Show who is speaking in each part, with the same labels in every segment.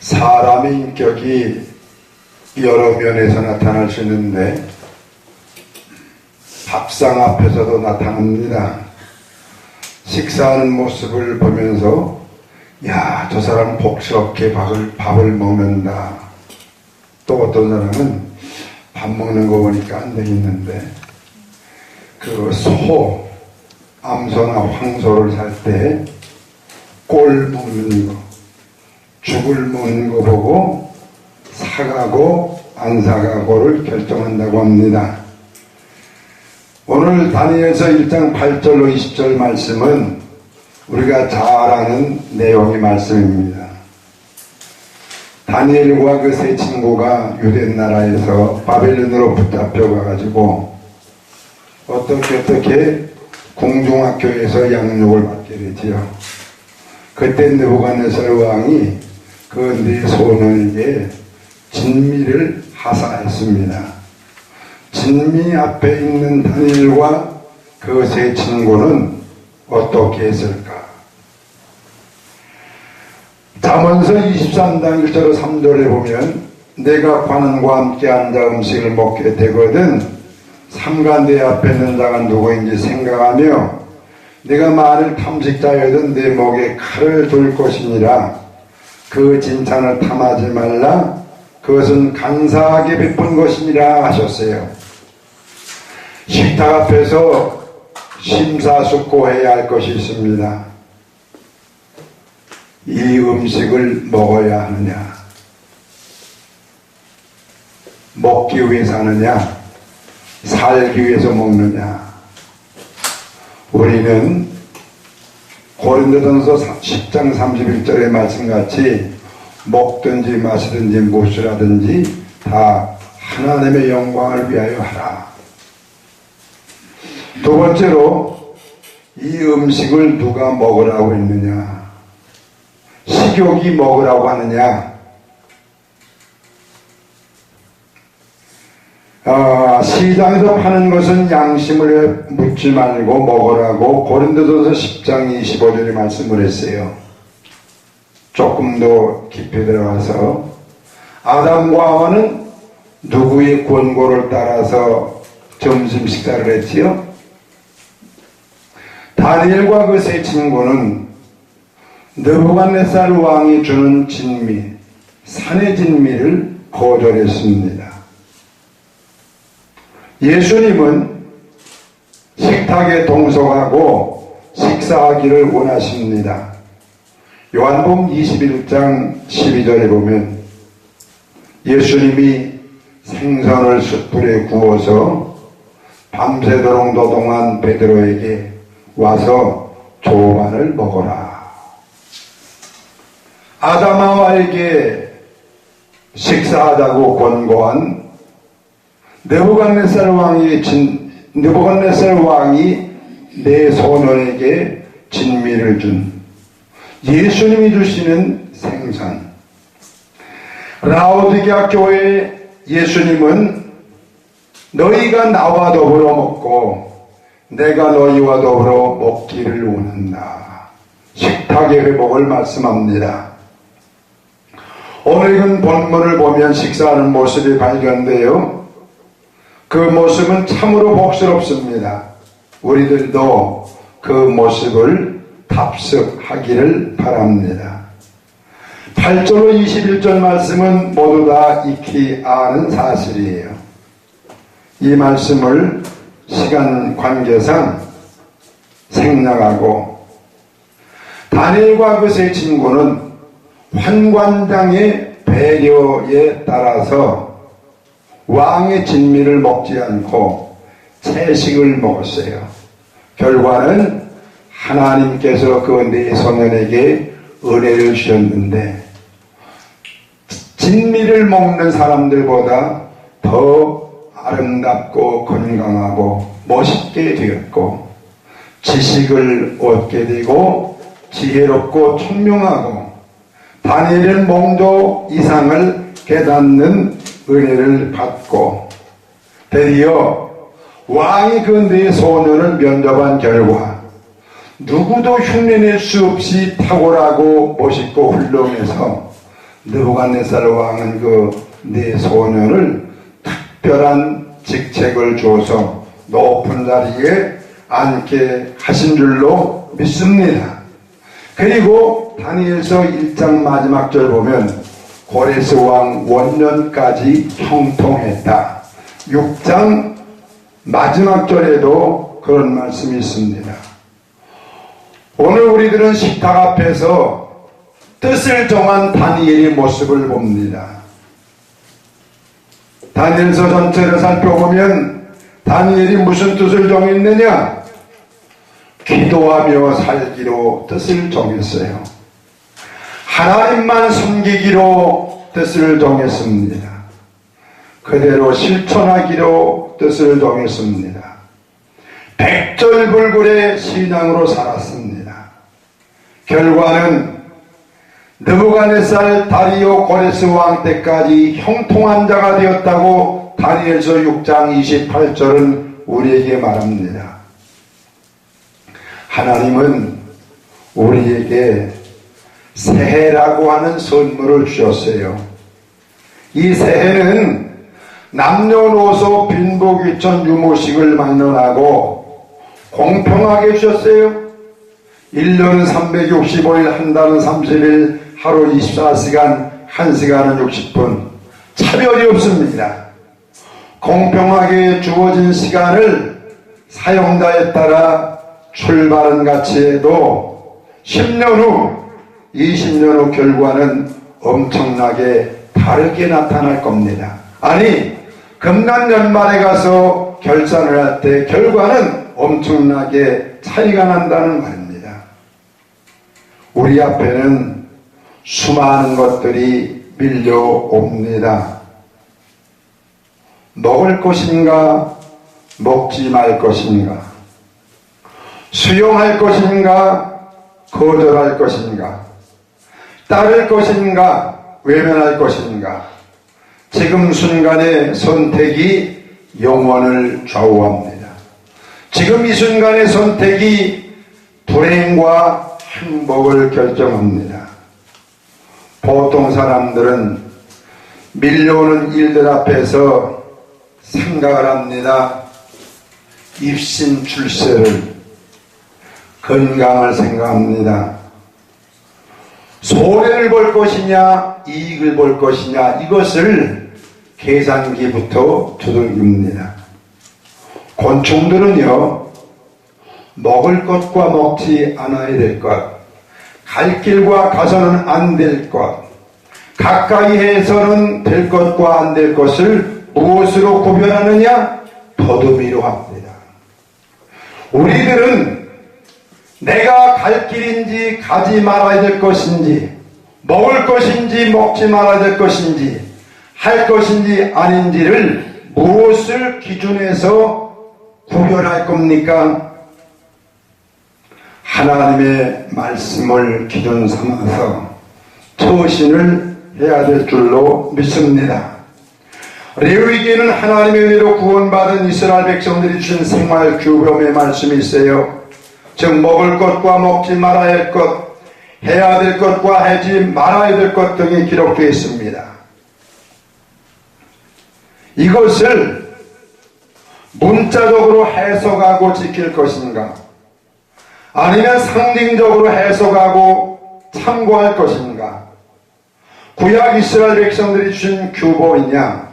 Speaker 1: 사람의 인격이 여러 면에서 나타날 수 있는데 밥상 앞에서도 나타납니다. 식사하는 모습을 보면서 야, 저 사람 복스럽게 밥을 먹는다. 또 어떤 사람은 밥 먹는 거 보니까 안 되겠는데 그 암소나 황소를 살 때 꼴 먹는 거, 죽을 먹는 거 보고 사가고 안 사가고를 결정한다고 합니다. 오늘 다니엘서 1장 8절로 20절 말씀은 우리가 잘 아는 내용의 말씀입니다. 다니엘과 그 세 친구가 유대 나라에서 바벨론으로 붙잡혀가지고 어떻게 궁중학교에서 양육을 받게 되지요. 그때 느부갓네살 왕이 그 네 소년에게 진미를 하사했습니다. 진미 앞에 있는 다니엘과 그 세 친구는 어떻게 했을까? 잠언서 23장 1절 3절에 보면 내가 관원과 함께 앉아 음식을 먹게 되거든 삼가 내 앞에 있는 자가 누구인지 생각하며 내가 만일 탐식자여든 내 목에 칼을 둘 것이니라. 그 진찬을 탐하지 말라. 그것은 간사하게 베푼 것이니라 하셨어요. 식탁 앞에서 심사숙고해야 할 것이 있습니다. 이 음식을 먹어야 하느냐, 먹기 위해서 하느냐, 살기 위해서 먹느냐. 우리는 고린도전서 10장 31절의 말씀같이 먹든지 마시든지 무엇을 하든지 다 하나님의 영광을 위하여 하라. 두 번째로 이 음식을 누가 먹으라고 했느냐, 식욕이 먹으라고 하느냐. 시장에서 파는 것은 양심을 묻지 말고 먹으라고 고린도전서 10장 25절에 말씀을 했어요. 조금 더 깊이 들어가서 아담과 하와는 누구의 권고를 따라서 점심 식사를 했지요? 다니엘과 그 세 친구는 느부갓네살 왕이 주는 진미, 산의 진미를 거절했습니다. 예수님은 식탁에 동석하고 식사하기를 원하십니다. 요한복음 21장 12절에 보면 예수님이 생선을 숯불에 구워서 밤새도록 노동한 베드로에게 와서 조반을 먹어라. 아담하와에게 식사하자고 권고한 느부갓네살 왕이 내 소년에게 진미를 준 예수님이 주시는 생선. 라오디게아 교회 예수님은 너희가 나와 더불어 먹고 내가 너희와 더불어 먹기를 원한다. 식탁의 회복을 말씀합니다. 오늘 읽은 본문을 보면 식사하는 모습이 발견돼요. 그 모습은 참으로 복스럽습니다. 우리들도 그 모습을 답습하기를 바랍니다. 8절로 21절 말씀은 모두 다 익히 아는 사실이에요. 이 말씀을 시간 관계상 생략하고 다니엘과 그 세 친구는 환관장의 배려에 따라서 왕의 진미를 먹지 않고 채식을 먹었어요. 결과는 하나님께서 그 네 소년에게 은혜를 주셨는데 진미를 먹는 사람들보다 더 아름답고 건강하고 멋있게 되었고 지식을 얻게 되고 지혜롭고 총명하고 다니엘은 몽도 이상을 깨닫는 은혜를 받고 드디어 왕이 그 네 소년을 면접한 결과 누구도 흉내낼 수 없이 탁월하고 멋있고 훌륭해서 느부갓네살 왕은 그 네 소녀를 특별한 직책을 줘서 높은 자리에 앉게 하신 줄로 믿습니다. 그리고 다니엘서 1장 마지막 절 보면 고레스 왕 원년까지 형통했다. 6장 마지막 절에도 그런 말씀이 있습니다. 오늘 우리들은 식탁 앞에서 뜻을 정한 다니엘의 모습을 봅니다. 다니엘서 전체를 살펴보면 다니엘이 무슨 뜻을 정했느냐? 기도하며 살기로 뜻을 정했어요. 하나님만 섬기기로 뜻을 정했습니다. 그대로 실천하기로 뜻을 정했습니다. 백절불굴의 신앙으로 살았습니다. 결과는 느부갓네살 다리오 고레스 왕 때까지 형통한 자가 되었다고 다니엘서 6장 28절은 우리에게 말합니다. 하나님은 우리에게 새해라고 하는 선물을 주셨어요. 이 새해는 남녀노소 빈부귀천 유무식을 막론하고 공평하게 주셨어요. 1년은 365일, 한 달은 30일, 하루 24시간, 1시간은 60분. 차별이 없습니다. 공평하게 주어진 시간을 사용자에 따라 출발은 같이 해도 10년 후, 20년 후 결과는 엄청나게 다르게 나타날 겁니다. 아니, 금년 연말에 가서 결산을 할 때 결과는 엄청나게 차이가 난다는 말입니다. 우리 앞에는 수많은 것들이 밀려옵니다. 먹을 것인가, 먹지 말 것인가, 수용할 것인가, 거절할 것인가, 따를 것인가, 외면할 것인가. 지금 순간의 선택이 영혼을 좌우합니다. 지금 이 순간의 선택이 불행과 행복을 결정합니다. 보통 사람들은 밀려오는 일들 앞에서 생각을 합니다. 입신 출세를, 건강을 생각합니다. 손해를 볼 것이냐, 이익을 볼 것이냐, 이것을 계산기부터 두들깁니다. 곤충들은요, 먹을 것과 먹지 않아야 될 것, 갈 길과 가서는 안 될 것, 가까이 해서는 될 것과 안 될 것을 무엇으로 구별하느냐? 더듬이로 합니다. 우리들은 내가 갈 길인지 가지 말아야 될 것인지, 먹을 것인지 먹지 말아야 될 것인지, 할 것인지 아닌지를 무엇을 기준해서 구별할 겁니까? 하나님의 말씀을 기준 삼아서 처신을 해야 될 줄로 믿습니다. 레위기에는 하나님의 은혜로 구원받은 이스라엘 백성들이 주신 생활 규범의 말씀이 있어요. 즉 먹을 것과 먹지 말아야 할 것, 해야 될 것과 하지 말아야 될 것 등이 기록되어 있습니다. 이것을 문자적으로 해석하고 지킬 것인가, 아니면 상징적으로 해석하고 참고할 것인가? 구약 이스라엘 백성들이 주신 규범이냐?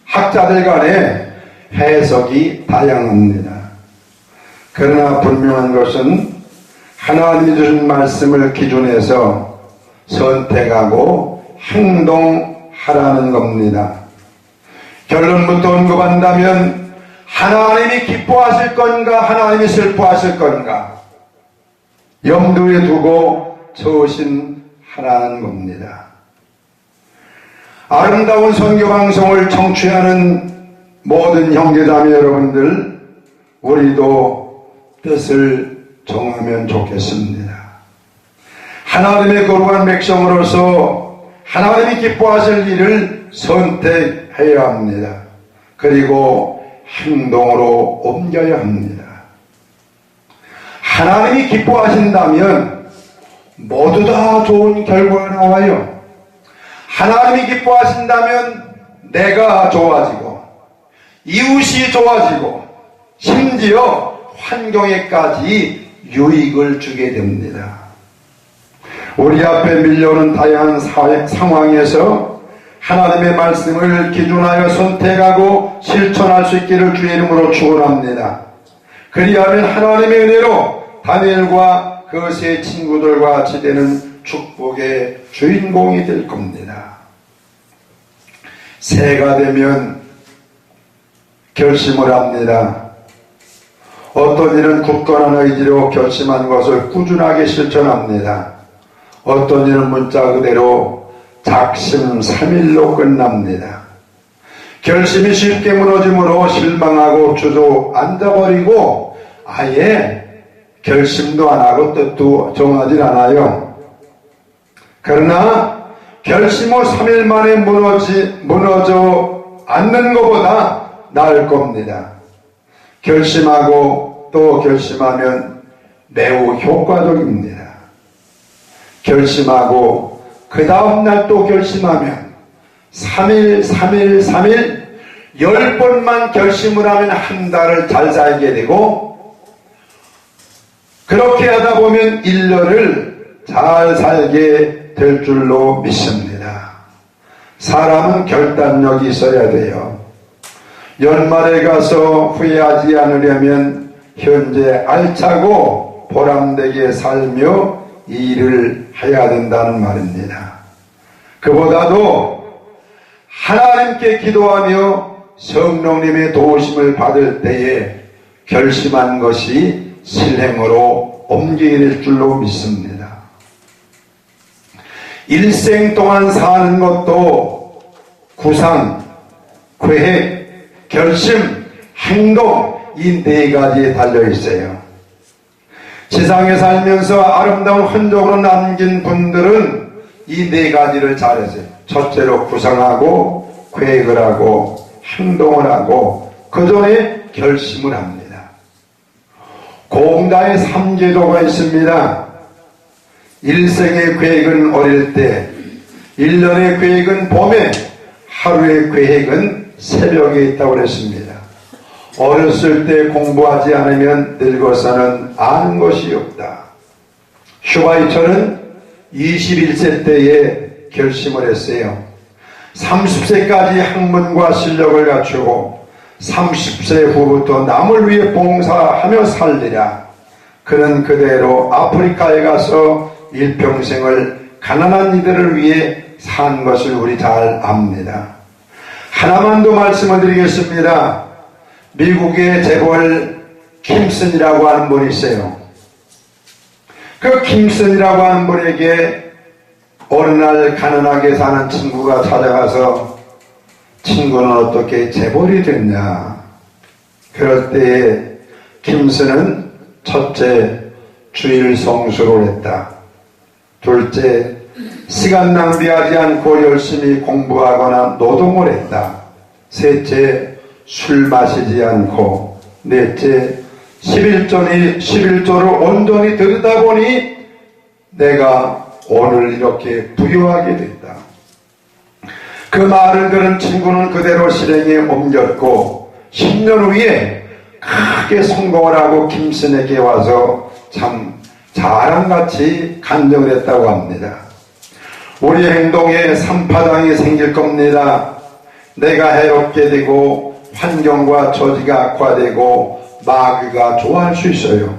Speaker 1: 학자들 간에 해석이 다양합니다. 그러나 분명한 것은 하나님이 주신 말씀을 기준해서 선택하고 행동하라는 겁니다. 결론부터 언급한다면 하나님이 기뻐하실 건가, 하나님이 슬퍼하실 건가 염두에 두고 처신하라는 겁니다. 아름다운 선교방송을 청취하는 모든 형제자매 여러분들, 우리도 뜻을 정하면 좋겠습니다. 하나님의 거룩한 백성으로서 하나님이 기뻐하실 일을 선택해야 합니다. 그리고 행동으로 옮겨야 합니다. 하나님이 기뻐하신다면 모두 다 좋은 결과가 나와요. 하나님이 기뻐하신다면 내가 좋아지고 이웃이 좋아지고 심지어 환경에까지 유익을 주게 됩니다. 우리 앞에 밀려오는 다양한 상황에서 하나님의 말씀을 기준하여 선택하고 실천할 수 있기를 주의 이름으로 축원합니다. 그리하면 하나님의 은혜로 다니엘과 그 세 친구들과 같이 되는 축복의 주인공이 될 겁니다. 새해가 되면 결심을 합니다. 어떤 일은 굳건한 의지로 결심한 것을 꾸준하게 실천합니다. 어떤 일은 문자 그대로 작심삼일로 끝납니다. 결심이 쉽게 무너짐으로 실망하고 주저앉아버리고 아예 결심도 안하고 뜻도 정하지 않아요. 그러나 결심 후 3일 만에 무너져 앉는 것보다 나을 겁니다. 결심하고 또 결심하면 매우 효과적입니다. 결심하고 그 다음날 또 결심하면 3일 10번만 결심을 하면 한 달을 잘 살게 되고 그렇게 하다 보면 1년을 잘 살게 될 줄로 믿습니다. 사람은 결단력이 있어야 돼요. 연말에 가서 후회하지 않으려면 현재 알차고 보람되게 살며 일을 해야 된다는 말입니다. 그보다도 하나님께 기도하며 성령님의 도우심을 받을 때에 결심한 것이 실행으로 옮기게 될 줄로 믿습니다. 일생 동안 사는 것도 구상, 계획, 결심, 행동 이 네 가지에 달려 있어요. 세상에 살면서 아름다운 흔적으로 남긴 분들은 이 네 가지를 잘했어요. 첫째로 구상하고 계획을 하고 행동을 하고 그 전에 결심을 합니다. 공다의 3계도가 있습니다. 일생의 계획은 어릴 때, 1년의 계획은 봄에, 하루의 계획은 새벽에 있다고 그랬습니다. 어렸을 때 공부하지 않으면 늙어서는 아는 것이 없다. 슈바이처는 21세 때에 결심을 했어요. 30세까지 학문과 실력을 갖추고 30세 후부터 남을 위해 봉사하며 살리라. 그는 그대로 아프리카에 가서 일평생을 가난한 이들을 위해 산 것을 우리 잘 압니다. 하나만 더 말씀을 드리겠습니다. 미국의 재벌 킴슨이라고 하는 분이 있어요. 그 킴슨이라고 하는 분에게 어느 날 가난하게 사는 친구가 찾아가서 친구는 어떻게 재벌이 됐냐. 그럴 때에 킴슨은 첫째 주일 성수를 했다. 둘째 시간 낭비하지 않고 열심히 공부하거나 노동을 했다. 셋째 술 마시지 않고 넷째 11조를 온전히 들여다보니 내가 오늘 이렇게 부유하게 됐다. 그 말을 들은 친구는 그대로 실행에 옮겼고 10년 후에 크게 성공을 하고 김슨에게 와서 참 자랑같이 간증을 했다고 합니다. 우리 행동에 산파당이 생길 겁니다. 내가 해롭게 되고 환경과 처지가 악화되고 마귀가 좋아할 수 있어요.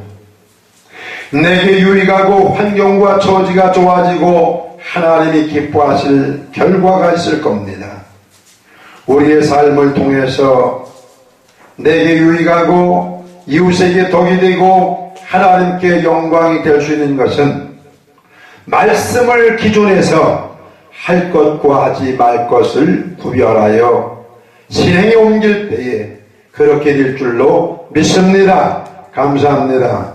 Speaker 1: 내게 유익하고 환경과 처지가 좋아지고 하나님이 기뻐하실 결과가 있을 겁니다. 우리의 삶을 통해서 내게 유익하고 이웃에게 덕이 되고 하나님께 영광이 될 수 있는 것은 말씀을 기준해서 할 것과 하지 말 것을 구별하여 실행에 옮길 때에 그렇게 될 줄로 믿습니다. 감사합니다.